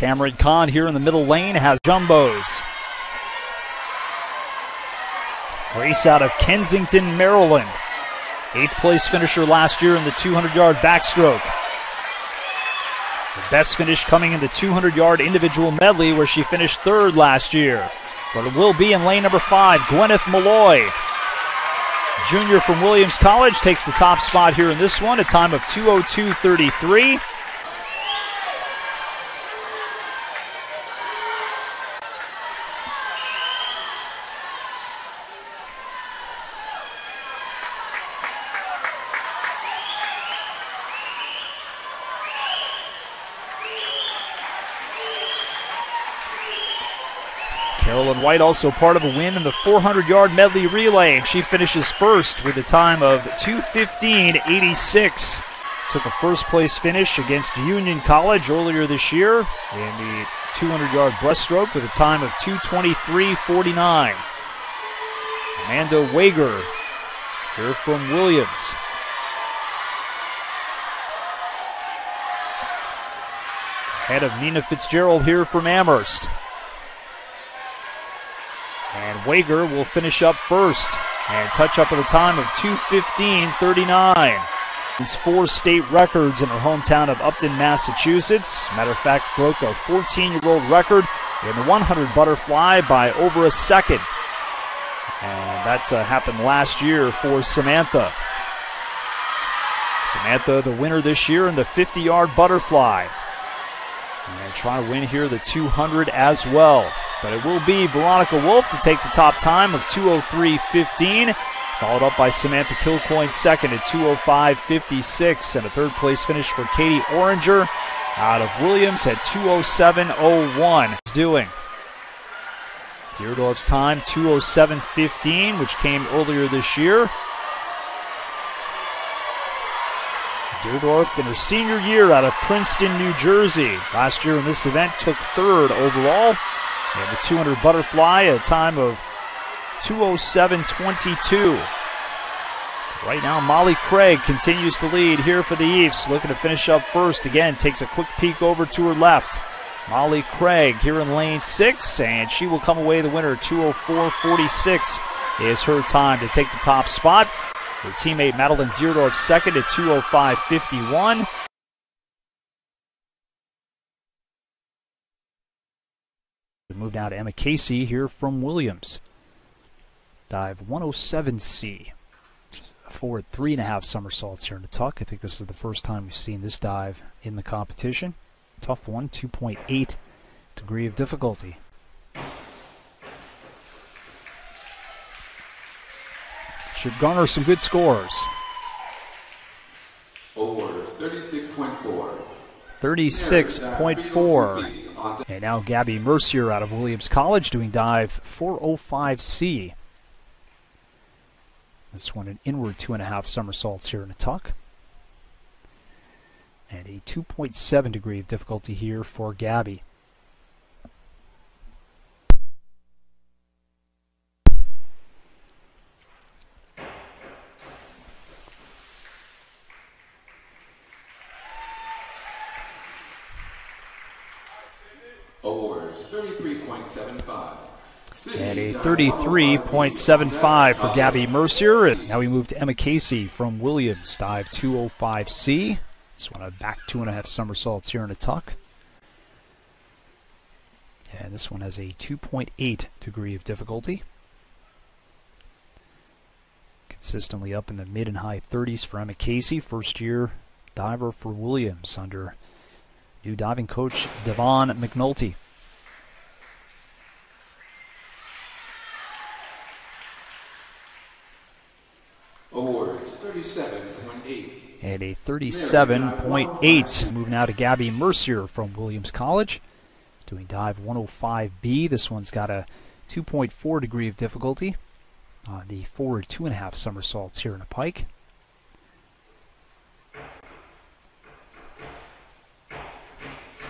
Cameron Kahn here in the middle lane has jumbos. Grace out of Kensington, Maryland. 8th place finisher last year in the 200-yard backstroke. The best finish coming in the 200-yard individual medley where she finished 3rd last year. But it will be in lane number 5, Gwyneth Malloy. Junior from Williams College takes the top spot here in this one, a time of 2:02:33. Carolyn White also part of a win in the 400-yard medley relay, and she finishes first with a time of 2:15:86. Took a first-place finish against Union College earlier this year in the 200-yard breaststroke with a time of 2:23:49. Amanda Wager here from Williams. Ahead of Nina Fitzgerald here from Amherst. And Wager will finish up first and touch up at a time of 2:15:39. It's 4 state records in her hometown of Upton, Massachusetts. Matter of fact, broke a 14-year-old record in the 100 butterfly by over a second. And that happened last year for Samantha. Samantha, the winner this year in the 50-yard butterfly. And trying to win here the 200 as well. But it will be Veronica Wolf to take the top time of 2:03:15, followed up by Samantha Kilcoyne second at 2:05:56, and a third-place finish for Katie Oranger out of Williams at 2:07:01. Doing Deerdorf's time 2:07:15, which came earlier this year. Deerdorf in her senior year out of Princeton, New Jersey. Last year in this event took 3rd overall. And the 200 butterfly, a time of 2:07:22. Right now, Molly Craig continues to lead here for the Eves, looking to finish up first. Again, takes a quick peek over to her left. Molly Craig here in lane 6, and she will come away the winner. 2:04:46 is her time to take the top spot. Her teammate Madeline Deerdorf second at 2:05:51. Move now to Emma Casey here from Williams. Dive 107C. Forward 3.5 somersaults here in the tuck. I think this is the first time we've seen this dive in the competition. Tough one, 2.8 degree of difficulty. Should garner some good scores. Awards 36.4. 36.4. And now Gabby Mercier out of Williams College doing dive 405C. This one an inward 2.5 somersaults here in a tuck. And a 2.7 degree of difficulty here for Gabby. Awards 33.75. And a 33.75 for Gabby Mercier. And now we move to Emma Casey from Williams, dive 205C. This one a back 2.5 somersaults here in a tuck. And this one has a 2.8 degree of difficulty. Consistently up in the mid and high 30s for Emma Casey, first year diver for Williams under new diving coach Devon McNulty. Awards 37.8. And a 37.8. Move now to Gabby Mercier from Williams College, doing dive 105B. This one's got a 2.4 degree of difficulty on the forward 2.5 somersaults here in a pike.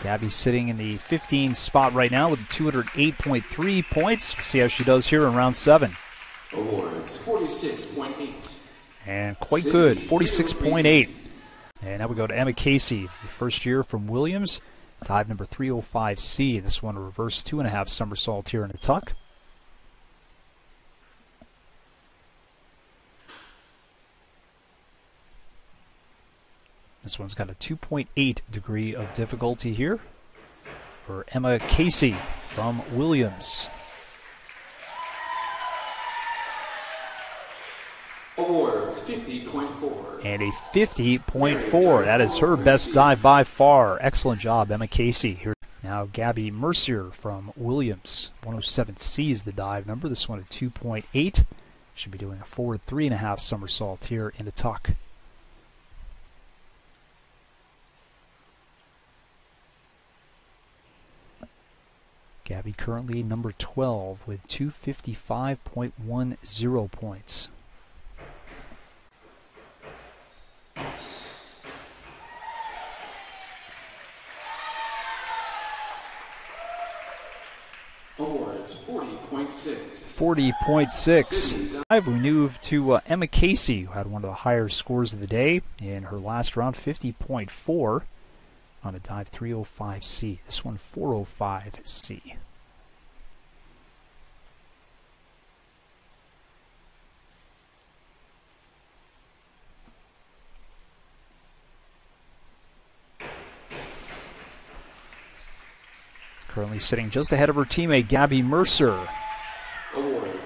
Gabby's sitting in the 15 spot right now with 208.3 points. We'll see how she does here in round 7. Awards 46.8. And quite good, 46.8. And now we go to Emma Casey, first year from Williams, Dive number 305C. This one a reverse 2.5 somersault here in a tuck. This one's got a 2.8 degree of difficulty here for Emma Casey from Williams. Awards 50.4. And a 50.4. That is her best dive by far. Excellent job, Emma Casey. Here now Gabby Mercier from Williams. 107C is the dive number. This one at 2.8. Should be doing a forward 3.5 somersault here in a tuck. Gabby currently number 12 with 255.10 points. Awards 40.6. 40.6. We move to Emma Casey, who had one of the higher scores of the day in her last round, 50.4. On a dive 305C. This one 405C. Currently sitting just ahead of her teammate Gabby Mercier.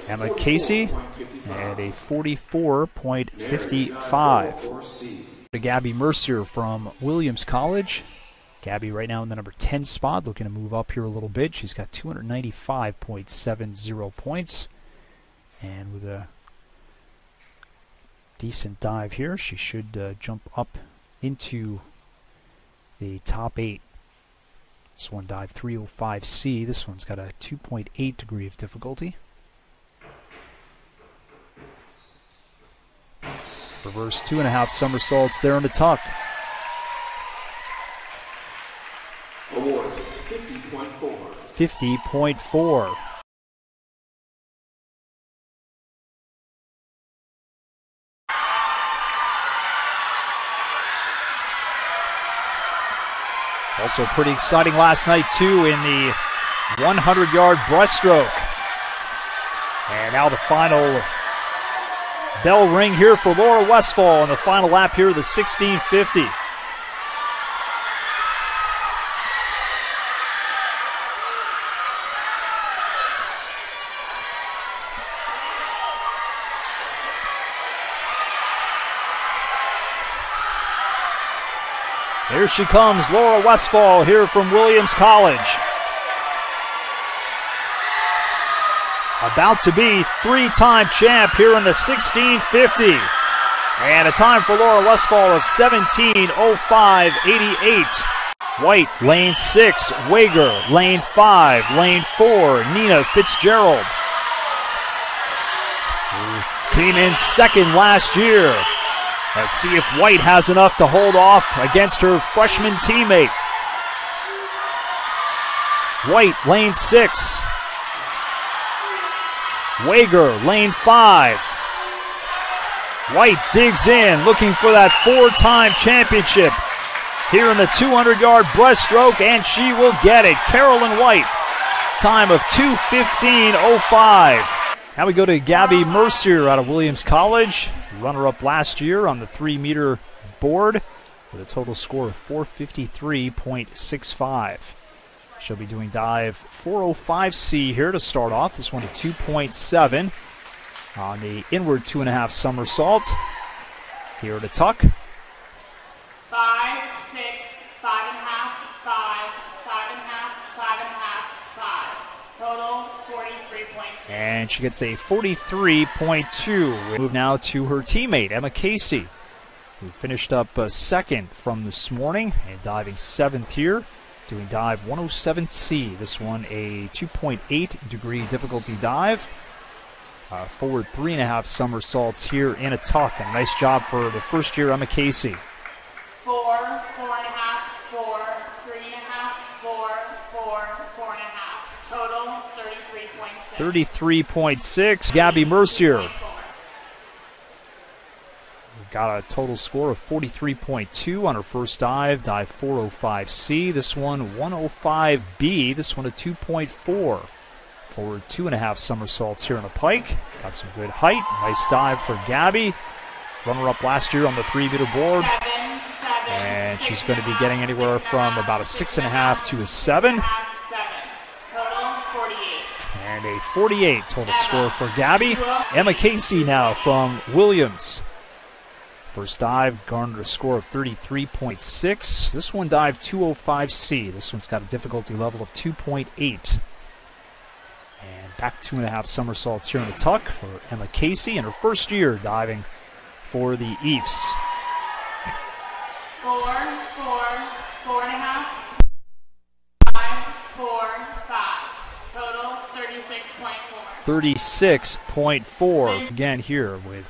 Emma Casey at a 44.55. To Gabby Mercier from Williams College. Gabby right now in the number 10 spot, looking to move up here a little bit. She's got 295.70 points. And with a decent dive here, she should jump up into the top 8. This one dive 305C. This one's got a 2.8 degree of difficulty. Reverse 2.5 somersaults there in the tuck. Awards 50.4. 50.4. Also pretty exciting last night too in the 100-yard breaststroke. And now the final bell ring here for Laura Westfall on the final lap here of the 1650. Here she comes, Laura Westfall here from Williams College. About to be three-time champ here in the 1650. And a time for Laura Westfall of 17:05.88. White, lane 6, Wager, lane 5, lane 4, Nina Fitzgerald. Who came in second last year. Let's see if White has enough to hold off against her freshman teammate. White, lane 6. Wager, lane 5. White digs in, looking for that 4-time championship here in the 200-yard breaststroke, and she will get it. Carolyn White, time of 2:15.05. Now we go to Gabby Mercier out of Williams College, runner-up last year on the 3-meter board with a total score of 453.65. She'll be doing dive 405C here to start off. This one to 2.7 on the inward 2.5 somersault. Here to tuck. 5, 6, 5.5, 5, 5.5, 5.5, 5. Total 43.2. And she gets a 43.2. We move now to her teammate, Emma Casey, who finished up second from this morning and diving 7th here. Doing dive 107C. This one a 2.8 degree difficulty dive. Forward 3.5 somersaults here in a tuck. And a nice job for the first year Emma Casey. 4, 4.5, 4, 3.5, 4, 4, 4.5. Total 33.6. 33.6. Gabby Mercier. got a total score of 43.2 on her first dive 405C. This one 105B. This one a 2.4. Forward 2.5 somersaults here on the pike. Got some good height. Nice dive for Gabby. Runner-up last year on the 3-meter board. And she's going to be getting anywhere from about a 6.5 to a 7. Total 48. And a 48 total score for Gabby. Emma Casey now from Williams. First dive garnered a score of 33.6. This one dived 205C. This one's got a difficulty level of 2.8. And back 2.5 somersaults here in the tuck for Emma Casey in her first year diving for the Eefs. 4, 4, 4.5, 5, 4, 5. Total 36.4. 36.4 again here with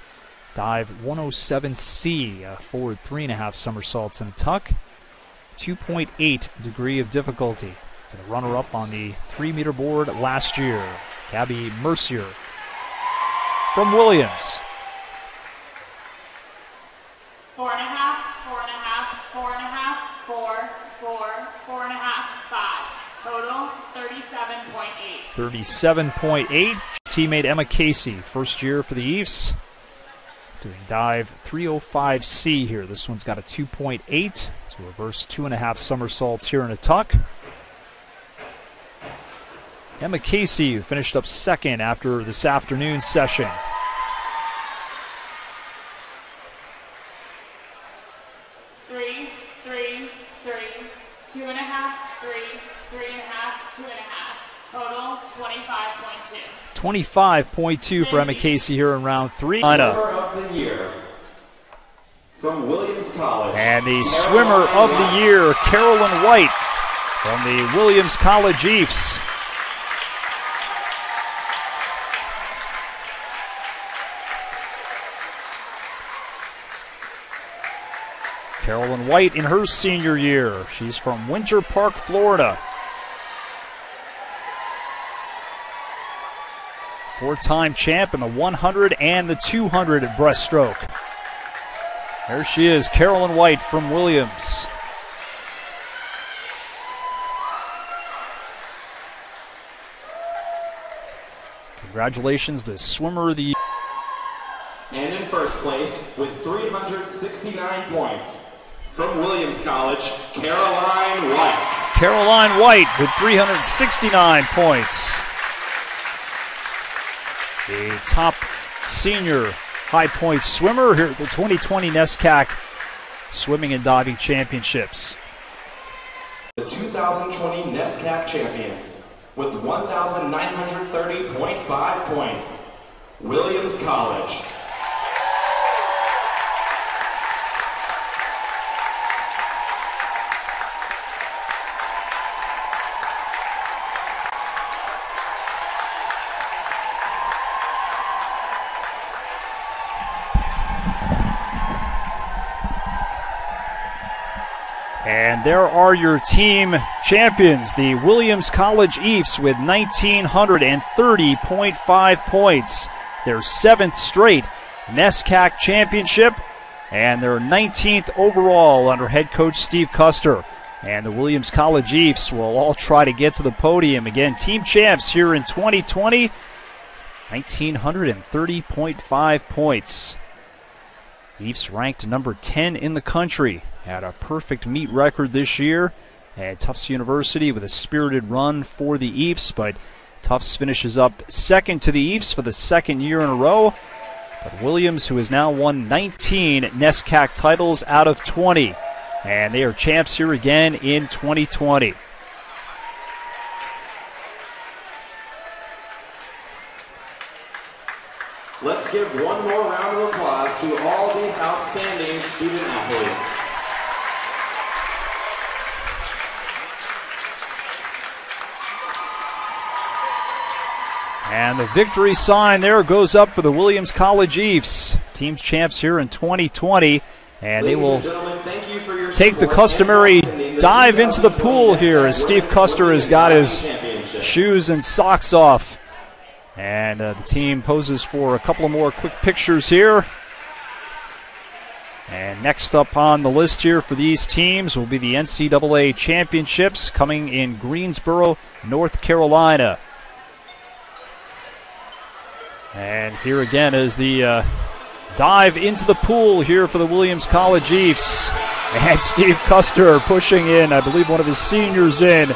dive 107C, forward 3.5 somersaults and a tuck. 2.8 degree of difficulty for the runner-up on the 3-meter board last year, Gabby Mercier from Williams. 4.5, 4.5, 4.5, 4, 4, 4.5, 5. Total 37.8. 37.8. Teammate Emma Casey, first year for the Eefs. Doing dive 305C here. This one's got a 2.8. It's a reverse 2.5 somersaults here in a tuck. Emma Casey finished up second after this afternoon session. Three, 3, 3, 2.5, 3, 3.5, 2.5. Total 25.2. 25.2 for Emma Casey here in round 3. Swimmer of the year from Williams College. And the swimmer of the year, Carolyn White from the Williams College Eefs. Carolyn White in her senior year. She's from Winter Park, Florida. 4-time champ in the 100 and the 200 breaststroke. There she is, Carolyn White from Williams. Congratulations, the swimmer of the year. And in first place with 369 points from Williams College, Carolyn White. Carolyn White with 369 points. The top senior high point swimmer here at the 2020 NESCAC Swimming and Diving Championships. The 2020 NESCAC champions with 1,930.5 points, Williams College. And there are your team champions, the Williams College Eefs with 1,930.5 points. Their 7th straight NESCAC championship and their 19th overall under head coach Steve Custer. And the Williams College Eefs will all try to get to the podium. Again, team champs here in 2020, 1,930.5 points. Eefs ranked number 10 in the country. Had a perfect meet record this year at Tufts University with a spirited run for the Eefs, but Tufts finishes up second to the Eefs for the second year in a row. But Williams, who has now won 19 NESCAC titles out of 20, and they are champs here again in 2020. Let's give one more round of applause to all these outstanding student athletes. And the victory sign there goes up for the Williams College Eefs. Team's champs here in 2020. And they will take the customary dive into the pool here as Steve Custer has got his shoes and socks off. And the team poses for a couple of more quick pictures here. And next up on the list here for these teams will be the NCAA Championships coming in Greensboro, North Carolina. And here again is the dive into the pool here for the Williams College Eafs. And Steve Custer pushing in, I believe one of his seniors in.